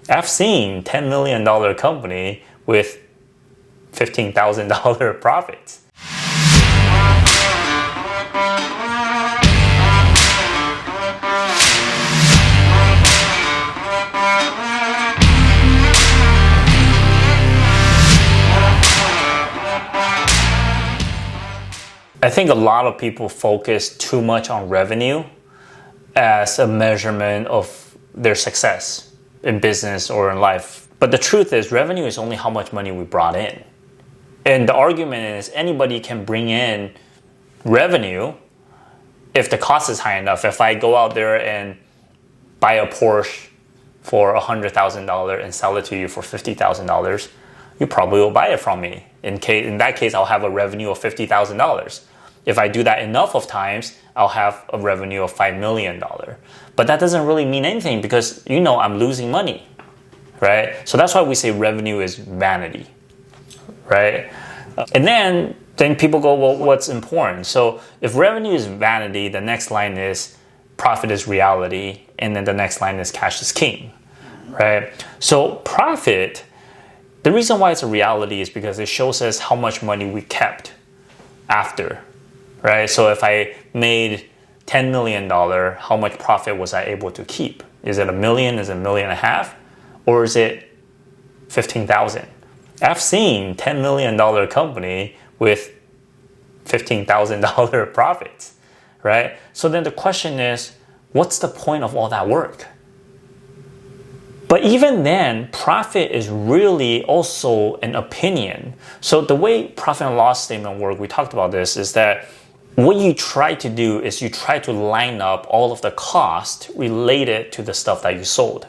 I've seen $10 million company with $15,000 profits. I think a lot of people focus too much on revenue as a measurement of their success in business or in life. But the truth is, revenue is only how much money we brought in. And the argument is anybody can bring in revenue if the cost is high enough. If I go out there and buy a Porsche for $100,000 and sell it to you for $50,000, you probably will buy it from me. In that case, I'll have a revenue of $50,000. If I do that enough of times, I'll have a revenue of $5 million. But that doesn't really mean anything because I'm losing money, right? So that's why we say revenue is vanity, right? And then people go, well, what's important? So if revenue is vanity, the next line is profit is reality, and then the next line is cash is king, right? So profit, the reason why it's a reality is because it shows us how much money we kept after, right? So if I made $10 million, how much profit was I able to keep? Is it $1 million? Is it $1.5 million? Or is it 15,000? I've seen $10 million company with $15,000 profits, right? So then the question is, what's the point of all that work? But even then, profit is really also an opinion. So the way profit and loss statement work, we talked about this, is that what you try to do is you try to line up all of the cost related to the stuff that you sold,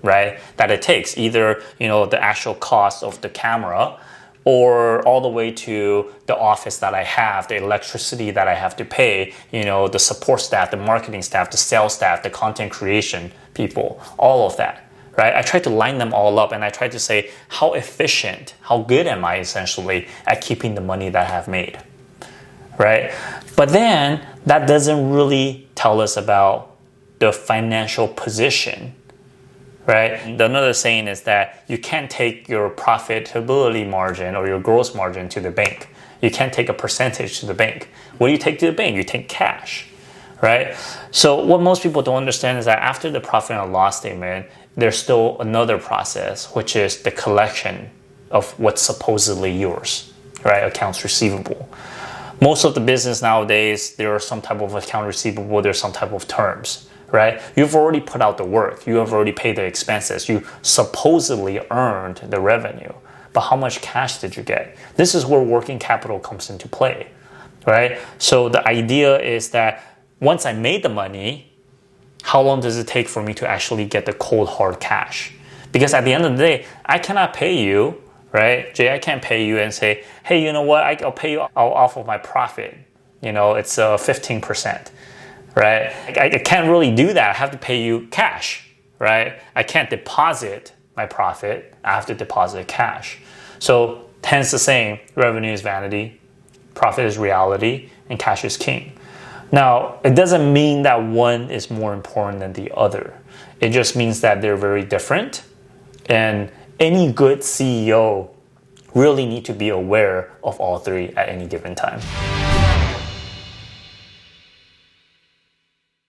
right? That it takes, either the actual cost of the camera, or all the way to the office that I have, the electricity that I have to pay, the support staff, the marketing staff, the sales staff, the content creation people, all of that. Right? I try to line them all up and I try to say, how efficient, how good am I essentially at keeping the money that I have made, right? But then that doesn't really tell us about the financial position, right? Another saying is that you can't take your profitability margin or your gross margin to the bank. You can't take a percentage to the bank. What do you take to the bank? You take cash, right? So what most people don't understand is that after the profit and loss statement, there's still another process, which is the collection of what's supposedly yours, right? Accounts receivable. Most of the business nowadays, there are some type of account receivable, there's some type of terms, right? You've already put out the work, you have already paid the expenses, you supposedly earned the revenue, but how much cash did you get? This is where working capital comes into play, right? So the idea is that once I made the money, how long does it take for me to actually get the cold hard cash? Because at the end of the day, I cannot pay you, right? Jay, I can't pay you and say, hey, you know what? I'll pay you off of my profit. It's 15%, right? I can't really do that. I have to pay you cash, right? I can't deposit my profit. I have to deposit cash. So hence the saying, revenue is vanity, profit is reality, and cash is king. Now, it doesn't mean that one is more important than the other. It just means that they're very different. And any good CEO really need to be aware of all three at any given time.